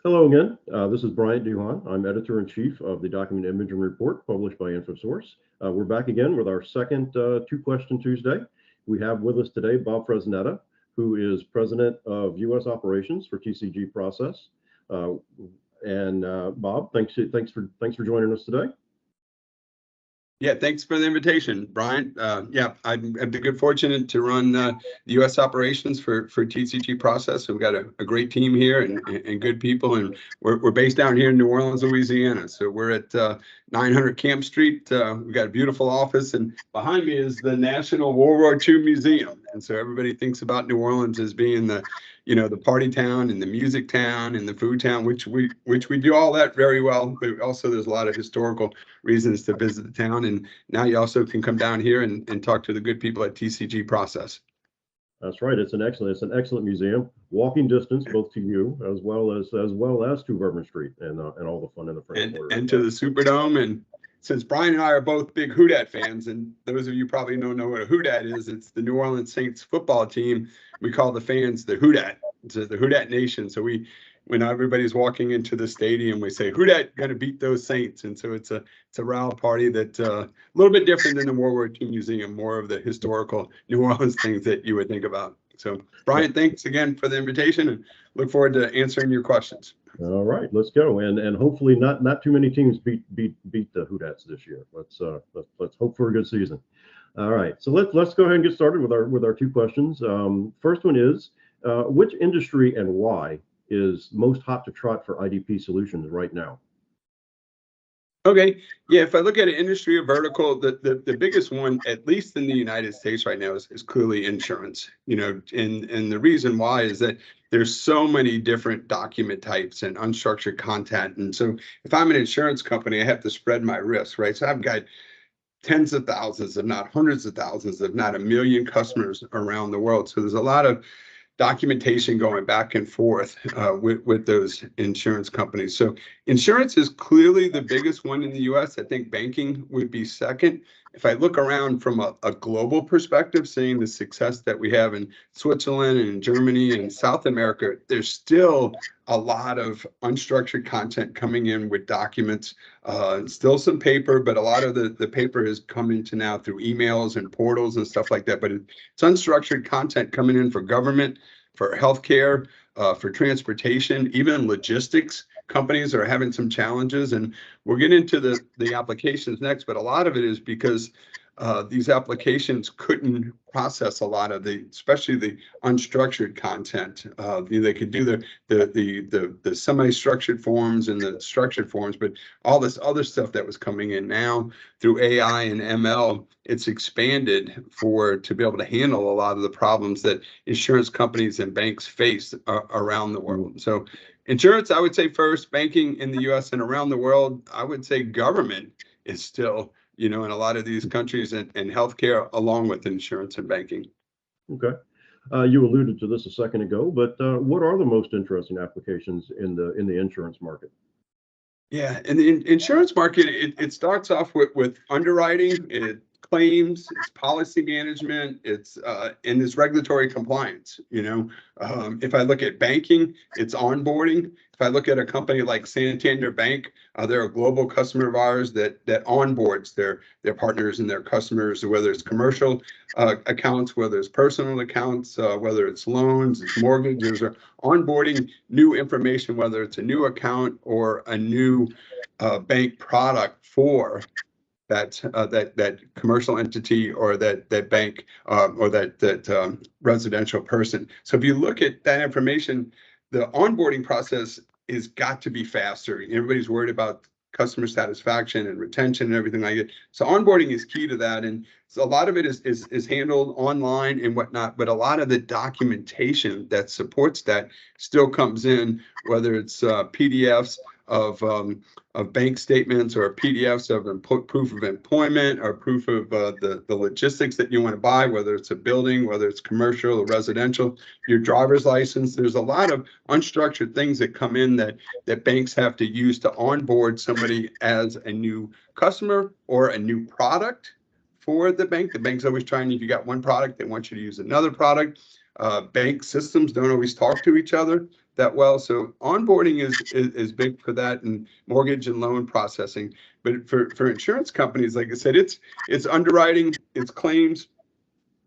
Hello again. This is Bryant. I'm editor-in-chief of the Document Imaging Report published by InfoSource. We're back again with our second Two-Question Tuesday. We have with us today Bob Fresneda, who is president of U.S. operations for TCG Process. Bob, thanks for joining us today. Yeah, thanks for the invitation, Brian. I've been good fortunate to run the U.S. operations for TCG Process. We've got a great team here and good people, and we're based down here in New Orleans, Louisiana. So we're at 900 Camp Street. We've got a beautiful office, and behind me is the National World War II Museum. And so everybody thinks about New Orleans as being the party town and the music town and the food town, which we do all that very well. But also there's a lot of historical reasons to visit the town. And now you also can come down here and talk to the good people at TCG Process. That's right. It's an excellent museum. Walking distance both to you as well as to Bourbon Street and all the fun in the French Quarter. And to the Superdome. And since Brian and I are both big WhoDat fans, and those of you probably don't know what a WhoDat is, it's the New Orleans Saints football team. We call the fans the WhoDat. It's the WhoDat Nation. So when everybody's walking into the stadium, we say, WhoDat going to beat those Saints. And so it's a rally party that's a little bit different than the World War II Museum, more of the historical New Orleans things that you would think about. So, Brian, thanks again for the invitation, and look forward to answering your questions. All right, let's go, and hopefully not too many teams beat the WhoDats this year. Let's hope for a good season. All right, so let's go ahead and get started with our two questions. First one is, which industry and why is most hot to trot for IDP solutions right now? Okay, yeah, if I look at an industry or vertical, the biggest one, at least in the United States right now, is clearly insurance. And the reason why is that there's so many different document types and unstructured content. And so if I'm an insurance company, I have to spread my risk, right? So I've got tens of thousands, if not hundreds of thousands, if not a million customers around the world. So there's a lot of documentation going back and forth with those insurance companies. So insurance is clearly the biggest one in the US. I think banking would be second. If I look around from a global perspective, seeing the success that we have in Switzerland and Germany and South America, there's still a lot of unstructured content coming in with documents, still some paper, but a lot of the paper is coming to now through emails and portals and stuff like that. But it's unstructured content coming in for government, for healthcare, for transportation, even logistics. Companies are having some challenges, and we'll get into the applications next, but a lot of it is because these applications couldn't process a lot of especially the unstructured content. They could do the semi-structured forms and the structured forms, but all this other stuff that was coming in now through AI and ML, it's expanded to be able to handle a lot of the problems that insurance companies and banks face around the world. So insurance, I would say first, banking in the US and around the world, I would say government is still in a lot of these countries, and healthcare along with insurance and banking. Okay. You alluded to this a second ago, but what are the most interesting applications in the insurance market? Yeah, in the insurance market, it starts off with underwriting, claims, it's policy management, it's regulatory compliance. If I look at banking, it's onboarding. If I look at a company like Santander Bank, they're a global customer of ours that onboards their partners and their customers, whether it's commercial accounts, whether it's personal accounts, whether it's loans, it's mortgages, or onboarding new information, whether it's a new account or a new bank product for that commercial entity or that bank or that residential person. So if you look at that information, the onboarding process is got to be faster. Everybody's worried about customer satisfaction and retention and everything like it. So onboarding is key to that, and so a lot of it is handled online and whatnot. But a lot of the documentation that supports that still comes in, whether it's PDFs of bank statements or PDFs of proof of employment or proof of the logistics that you want to buy, whether it's a building, whether it's commercial or residential, your driver's license. There's a lot of unstructured things that come in that banks have to use to onboard somebody as a new customer or a new product for the bank. The bank's always trying, if you got one product, they want you to use another product. Bank systems don't always talk to each other. that well. So onboarding is big for that, and mortgage and loan processing. But for insurance companies, like I said, it's underwriting, it's claims,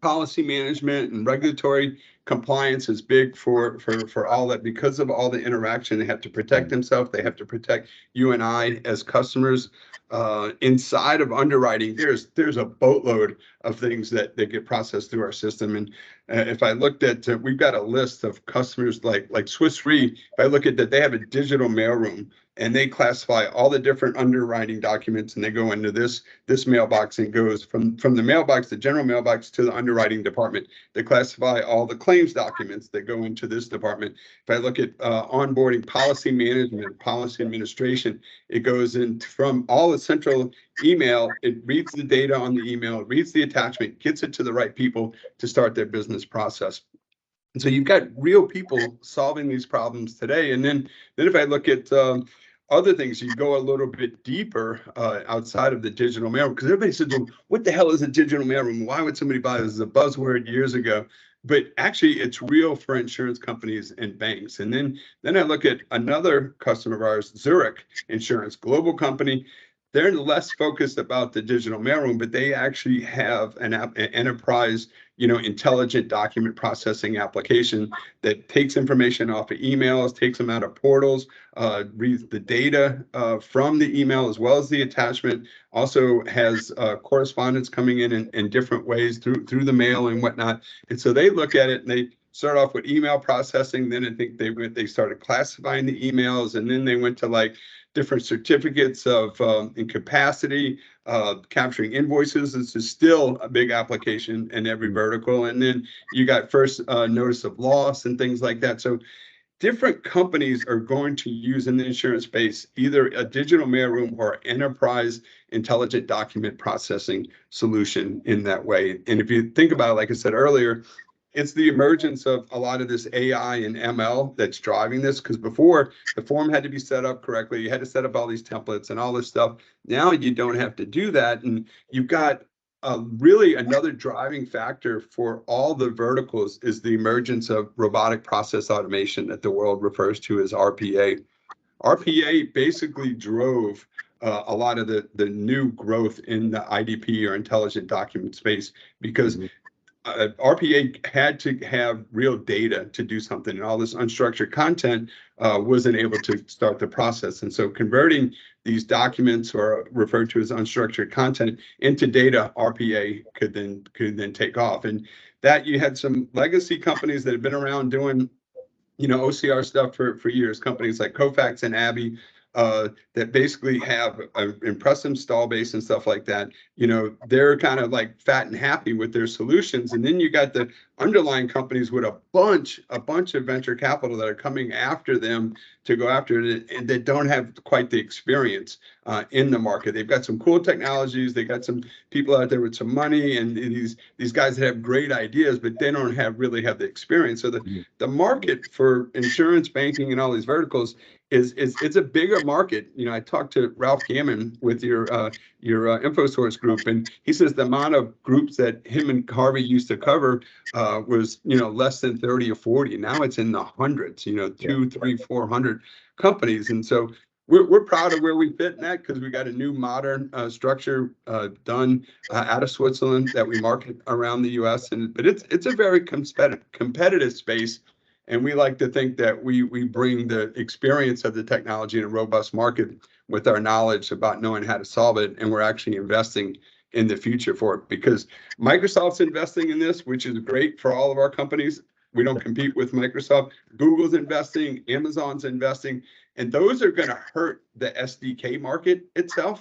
policy management, and regulatory compliance is big for all that, because of all the interaction. They have to protect themselves, they have to protect you and I as customers. Inside of underwriting, there's a boatload of things that get processed through our system. And if I looked at, we've got a list of customers like Swiss Re. If I look at that, they have a digital mailroom, and they classify all the different underwriting documents, and they go into this mailbox, and goes from the mailbox, the general mailbox, to the underwriting department. They classify all the claims documents that go into this department. If I look at onboarding, policy management, policy administration, it goes in from all the central email. It reads the data on the email, it reads the attachment, gets it to the right people to start their business process. And so you've got real people solving these problems today. And then if I look at other things, you go a little bit deeper outside of the digital mailroom, because everybody said, well, what the hell is a digital mailroom? Why would somebody buy this? As a buzzword years ago. But actually, it's real for insurance companies and banks. And then I look at another customer of ours, Zurich Insurance, global company. They're less focused about the digital mailroom, but they actually have an enterprise, intelligent document processing application that takes information off of emails, takes them out of portals, reads the data from the email as well as the attachment. Also has correspondence coming in different ways through the mail and whatnot. And so they look at it, and they start off with email processing. Then I think they started classifying the emails, and then they went to like different certificates of incapacity, capturing invoices. This is still a big application in every vertical. And then you got first notice of loss and things like that. So different companies are going to use in the insurance space either a digital mailroom or enterprise intelligent document processing solution in that way. And if you think about it, like I said earlier, it's the emergence of a lot of this AI and ML that's driving this, because before the form had to be set up correctly, you had to set up all these templates and all this stuff. Now you don't have to do that, and you've got really another driving factor for all the verticals is the emergence of robotic process automation that the world refers to as RPA. RPA basically drove a lot of the new growth in the IDP or intelligent document space, because RPA had to have real data to do something, and all this unstructured content wasn't able to start the process. And so converting these documents, or referred to as unstructured content, into data, RPA could then take off. And that you had some legacy companies that have been around doing OCR stuff for years, companies like Kofax and Abby, that basically have an impressive install base and stuff like that. They're kind of like fat and happy with their solutions. And then you got the underlying companies with a bunch of venture capital that are coming after them to go after it, and that don't have quite the experience in the market. They've got some cool technologies, they got some people out there with some money, and these guys that have great ideas, but they don't really have the experience. So the market for insurance, banking, and all these verticals it's a bigger market. I talked to Ralph Gammon with your InfoSource group, and he says the amount of groups that him and Harvey used to cover was less than 30 or 40. Now it's in the hundreds, 2, 3, 400 companies. And so we're proud of where we fit in that, because we got a new modern structure done out of Switzerland that we market around the US. But it's a very competitive space. And we like to think that we bring the experience of the technology in a robust market with our knowledge about knowing how to solve it. And we're actually investing in the future for it, because Microsoft's investing in this, which is great for all of our companies. We don't compete with Microsoft. Google's investing, Amazon's investing, and those are going to hurt the SDK market itself,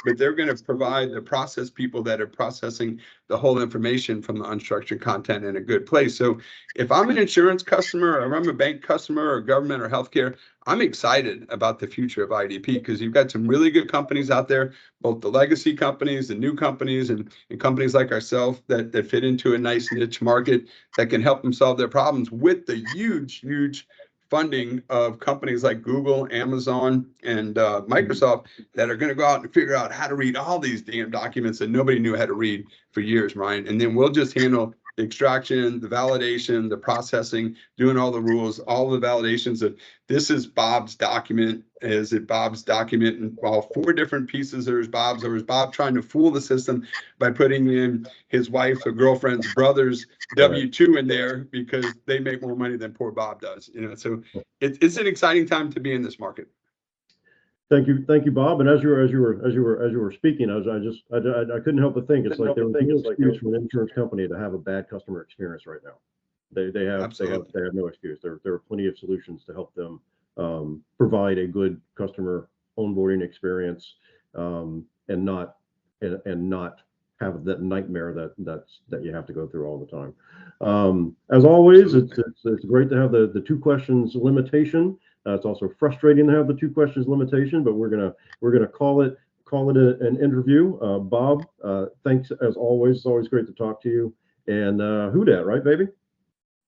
but they're going to provide the process people that are processing the whole information from the unstructured content in a good place. So if I'm an insurance customer, or I'm a bank customer, or government or healthcare, I'm excited about the future of IDP, because you've got some really good companies out there, both the legacy companies, the new companies, and companies like ourselves that fit into a nice niche market that can help them solve their problems with the huge funding of companies like Google, Amazon, and Microsoft that are going to go out and figure out how to read all these damn documents that nobody knew how to read for years, Ryan. And then we'll just handle extraction, the validation, the processing, doing all the rules, all the validations of this is Bob's document. Is it Bob's document and all 4 different pieces? There's Bob's, or is Bob trying to fool the system by putting in his wife's or girlfriend's brother's W-2 in there because they make more money than poor Bob does? So it's an exciting time to be in this market. Thank you, Bob. And as you were speaking, I couldn't help but think it's like there was no excuse for an insurance company to have a bad customer experience right now. They have no excuse. There are plenty of solutions to help them provide a good customer onboarding experience, and not have that nightmare that you have to go through all the time. As always, it's great to have the 2 questions limitation. It's also frustrating to have the 2 questions limitation, but we're gonna call it an interview. Bob, thanks as always. It's always great to talk to you. And WhoDat, right, baby?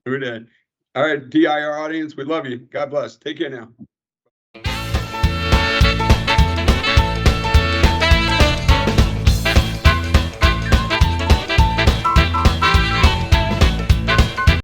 WhoDat. All right, DIR audience, we love you. God bless. Take care now.